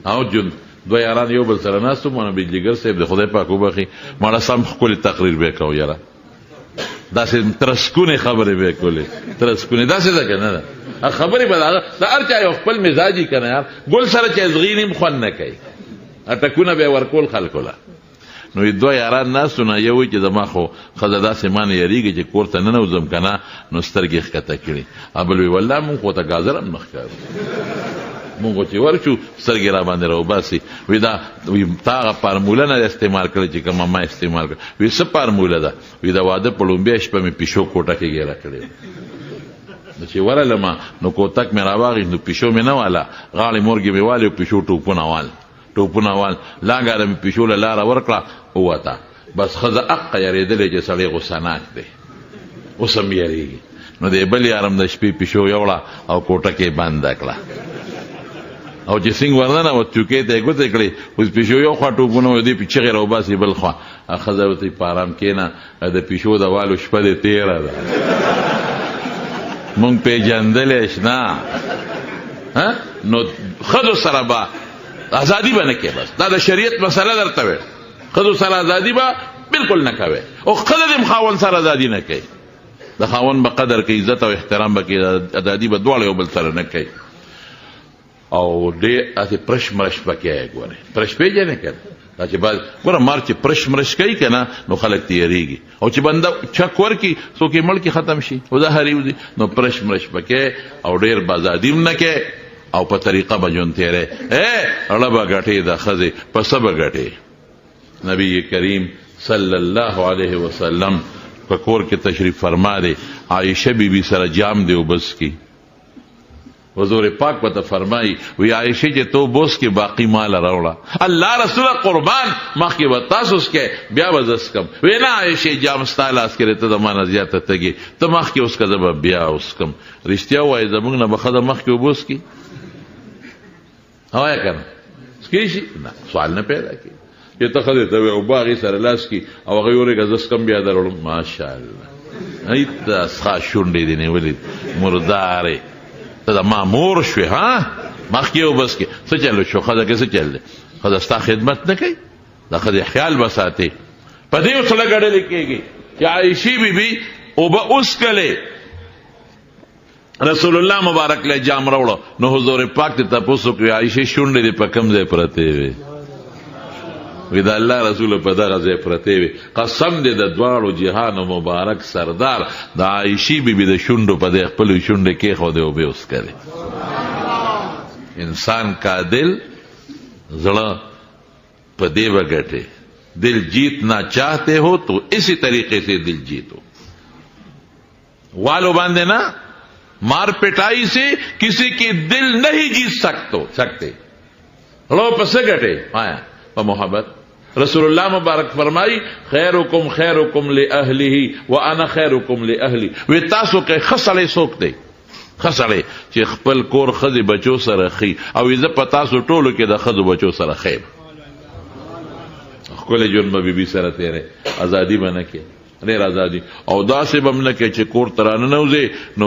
او ژوند دوه یاران یو بل سره ناست وو مانه بجلیګر صاحب د خدای پاک وبخي ماړه سم ښکلې تقریر به یې کوو یاره داسې ترسکونې خبرې به یې کولې ترسکونې داسې ده که نه ده خبرې به د هر چا یو خپل مزاج یي که نه یار ګل سره چې ازغین هم خوند نه کوي اټکونه به یې ورکول خلکو له نو دوه یاران ناستو نه یو وایي چې زما خو ښځه داسې مانه یېرېږي چې کور ته ننوځم که نه نو سترګې ښکته کړي بل وایي والله مونږ خو ته ګازر هم نه ښکارو مونږ چې ورشو سترګې را باندې راوباسي وایي دا تا هغه فارموله نه ده استعمال کړې چې کومه ما استعمال کړه وایي څه فارموله ده وایي د واده په لومبۍ شپه مې پیشو کوټه کې ګیره کړې نو چې ورغلم نو کوتک مې راواغېست نو پیشو مې نه واله غاړې مورګې مې والې او پیشو ټوپونه وال لانګاره مې پیشو له لاره ورکړه ووته بس ښځه اقه یېرېدلې چې سړی غوسناک دی اوس هم یېرېږي نو د بل یارم د شپې پیشو یوړه او کوټه کې بنده کړه او چې څنګه ورننه وه چوکۍ ته یې ګوتې کړې اوس پیشو یو خوا ټوپونه و دې چغې راوباسي بل خوا ښځه ورته په ارام کښېنه د پیشو د والو شپه دې تېره ده مونږ پېژندلی شنه نو ښځو سره به ازادي به نه کوې بس دا د شریعت مسله درته ویل ښځو سره ازادي به بلکل نه کوې او ښځه دې خاوند سره ازادي نه کوي د خاوند به قدر کوي عزت او احترام به کوي ازادي به دواړه یو بل سره نه کوي او ډېر هسې پرش مرش به کوي ګورې پرش پېژنې که نه دا چې بعد ګوره مار چې پرش مرش کوي که نه نو خلک تېرېږي او چې بنده چک ورکړي څوک یې مړ کړي ختم شي او دا هرې وځي نو پرش مرش به کوي او ډېر به ازادي هم نه کوي او په طریقه به ژوند تېری اړه به ګټې د ښځې په څه به ګټې نبی کریم صلی الله علیه وسلم په کور کې تشریف فرما دی عایشه بیبي سره جام دی وبس کی حضور پاک به ته فرمایي وی عایشه چې تو بوس کې باقي مال راوړه الله رسول قربان مخکې به تاسو څکې بیا به زه څکم وی نه عایشه جام ستا لاس کې ته د ما نه زیاته تږې ته مخکې اوس که زه به بیا وڅکم رښتیا ووایي زموږ نه به ښځه مخکې اوبه وڅکي هوایا که نه څکې شي نه سوال نه پیدا کړي چې ته ښځې ته وایي اوبه هغې سره لاس کړي او هغې ورېږه زه څکم بیا در وړم ماشاءالله ته څښا شونډې دې نیولې مردارې ته د ما مور شوې مخکې یو بس کې څه چل شو ښځه کې څه چل دی ښځه ستا خدمت نه کوي د ښځې خیال به ساتې په دې اوس لږ ډلې کېږي چې عایشې بیبي اوبه وڅکلې رسول الله مبارک له جام راوړه نو حضور پاک ته تپوس وکړي عایشې شونډې دې په کوم ځای پرتې وې وی د الله رسول په دغه ځای پرته وي قسم دې د دواړو جهانو مبارک سردار د عایشې بیبي د شونډو په دې خپلو شونډې کېښودې او بې وسکلې انسان کا دل زړه په دې وګټې دل جیتنا چاہتے ہو تو اسی طریقے سے دل جیتو والو باندھے نا مار پٹائی سے کسی کی دل نہیں جیت سکتے لو پس گٹے آیا محبت رسول اللہ مبارک فرمائی خیرکم خیرکم لأہلہ وانا خیرکم لأہلی وی تاسو کے خسڑے سوک دے خسړې چې خپل کور ښځې بچو سره خي او زه په تاسو ټولو کې د ښځو بچو سره خیم ښکلی ژوند به بیبي سره تېری ازادي به نه کې ډېر ازادي او داسې به هم نه کې چې کور ته راننوځې نو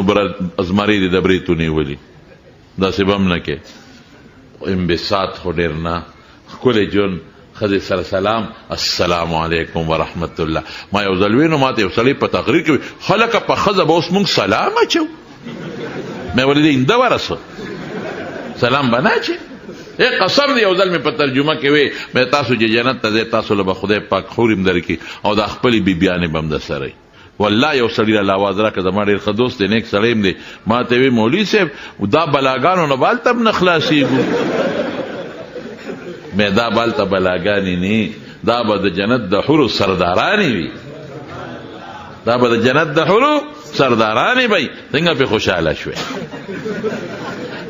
زمرې دې د برېتو نیولي داسې به هم نه کې انبساط خو ډېر نه ښکلی ژوند ښځې سره سلام السلام علیکم ورحمت الله ما یو ځل وینو ما ته یو سړی په تقریر کې خلکه په ښځه به اوس مونږ سلام اچو میں بولی دی انده ورسو سلام بنا چی اے قسم دی یو ځل مې په ترجمه کې وی مې تاسو چې جنت ته ځئ تاسو له به خدای پاک خوریم درکړي او د خپلې بیبیانې به هم درسره والله یو سړي راله آواز راکړه زما ډېر ښه دوست دی نیک سړی م دی ما ته وی مولوي صاحب دا بلاګانو نه بالته هم نه خلاصېږو مې دا بالته بلاګانې نه دا به د جنت د حورو سردارانې وي دا به د جنت د حورو سردارانی بھائی څنګه په خوشاله شوې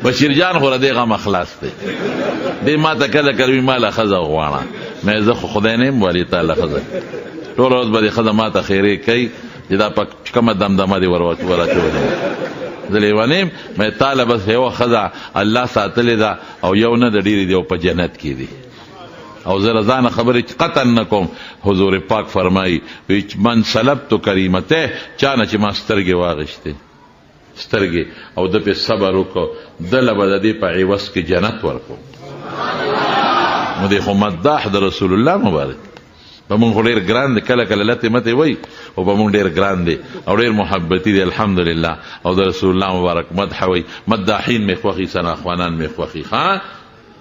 بشیر جان خو دې غم اخلاص دی دې ما ته کله کوي مال خزه غواړه مې زه خو خدای نه مولي تعالی خزه ټول ورځ به خزه ما ته خیره کوي چې دا په کومه دمدمه دی ورچولې زلیوانیم مې تعالی بس یو خزه الله ساتلې ده او یو نه د ډیری دی په جنت کې دی او زه رضان خبرې قطعا نکوم حضور پاک فرمایي من سلبت کریمته چانه چې ما سترګې واغشتې سترګې او د په صبر وکړو دله به د دې په عوض کې جنت ورکو نو دی خو مداح د رسول الله مبارک په مونږ خو ډېر ګران دی کله کله لتې متې وایي او په مونږ ډېر ګران دی او ډېر محبتي دی الحمدلله او د رسول الله مبارک مدح وایي مداحین مې خوښي سناخوانان مې خوښي ها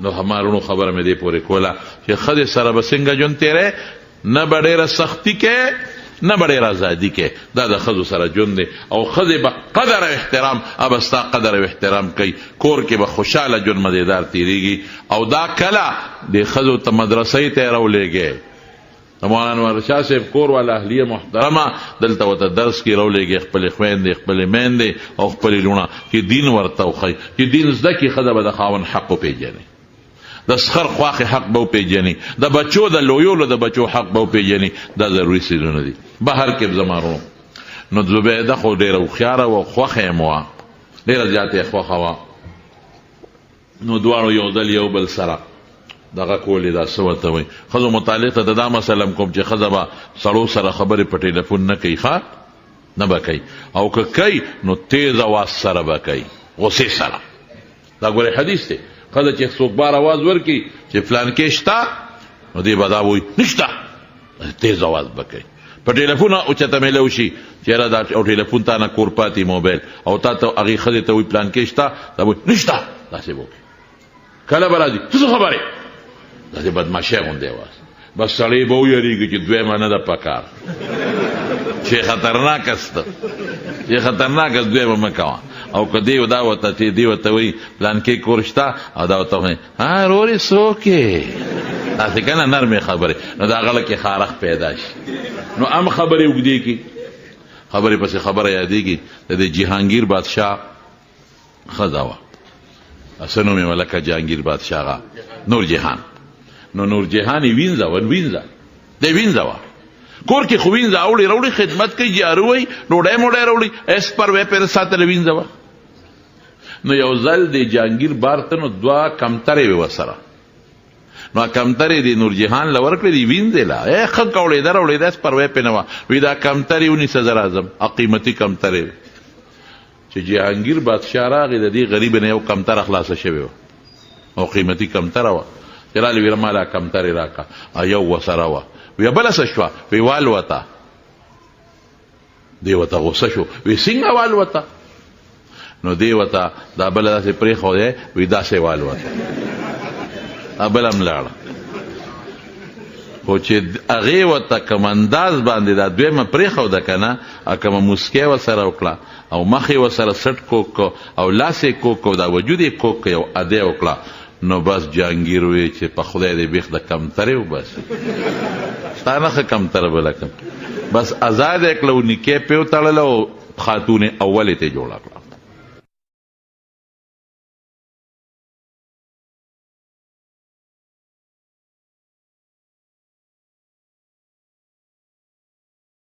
نو همارونو خبره مې دې پورې کوله چې ښځې سره به څنګه ژوند تېری نه به ډېره سختي کې نه به ډېره ازادي کې دا د ښځو سره ژوند دی او ښځې به قدر او احترام به ستا قدر او احترام کوي کور کې به خوشحاله ژوند مزېدار تېرېږي او دا کله د ښځو ته مدرسۍ ته یې راولېږې د مولانا انور شاه صاحب کور والا اهلیه محترمه دلته ورته درس کې راولېږې خپلې خویندې خپلې میندې او خپلې لوڼه چې دین ورته وښایي چې دین زده کړي ښځه به د خاوند حق وپېژني د سخر خواخې حق به وپېژني د بچو د لویولو د بچو حق به وپېژني دا ضروري څیزونه دي بهر کې زما ورونو نو زبیده خو ډېره هوښیاره وه خوښه یې م وه ډېره زیاته یې خوښه وه نو دواړو یو ځل یو بل سره دغه کولې دا څه ورته وایي ښځو متعلق ته دا مسله م کوم چې ښځه به سړو سره خبرې په ټیلیفون نه کوي ښه نه به کوي او که کوي نو تیز اواز سره به کوي غصې سره دا ګورې حدیث دی ښځه چې څوک بار اواز ورکړي چې فلان کې شته نو دی به دا وایي نشته تیز اواز به کوي په ټیلیفون اوچته میله وشي چې یاره دا او ټیلیفون تا نه کور پاتې موبایل او تا ته هغې ښځې ته وایي پلان کې شته دا وایي نشته داسې به وکړي کله به راځي څه خبرې داسې بدماشۍ غوندې اواز بس سړی به ویرېږي چې دویمه نه ده پکار چې خطرناک است چې خطرناک است دویمه مه کوه او که دی دا ورته چې دی ورته وایي پلان کې کور شته او دا ورته وایي ها رورې څوک یې داسې که نه نرمې خبرې نو د هغه کې خارښ پیدا شي نو هم خبرې اوږدېږي خبرې پسې خبره یادېږي د دې جهانګیر بادشاه ښځه وه څه نوم یې وه لکه جهانګیر بادشاه هغه نور جهان نو نور جهان یې وینځه وینځه دی وینځه وه کور کې خو وینځه اوړي راوړي خدمت کوي جارو وایي ډوډۍ موډۍ راوړي اس پر وی پرې ساتله وینځه وه نو یو ځل د جهانګیر بار ته نو دوه کمترې وې ورسره نو کمترې د نور جهان له ورکړې دي وینځې له ښه کوړېده راوړېده اس پر وی پې نه وه وی دا کمترې ونیسه زه راځم قیمتي کمترې چې جهانګیر بادشاه راغی د دې غریب نه یو کمتره خلاصه شوې وه او قیمتي کمتره وه چې رالې ویله ما لا کمترې راکړه یو ورسره وه وی بله څه شوه وی والوته دی ورته غوسه شو وی څنګه والوته نو دی ورته دا بله داسې پرېښودی وی داسې والوته بله هم لاړه خو چې هغې ورته کوم انداز باندې دا دویمه پرېښوده که نه کومه موسکۍ ورسره وکړه او مخ یې ورسره سټ کوک کو او لاس یې کوک کو دا وجود یې کوک کو یو ادا وکړه نو بس جهانګیر وی چې په خدای دې بیخ د کمترې و بس ستا نه ښه کمتره بله کم بس ازاد یې کړه او نکاح پې وتړله او خاتون اول یې ته جوړه کړه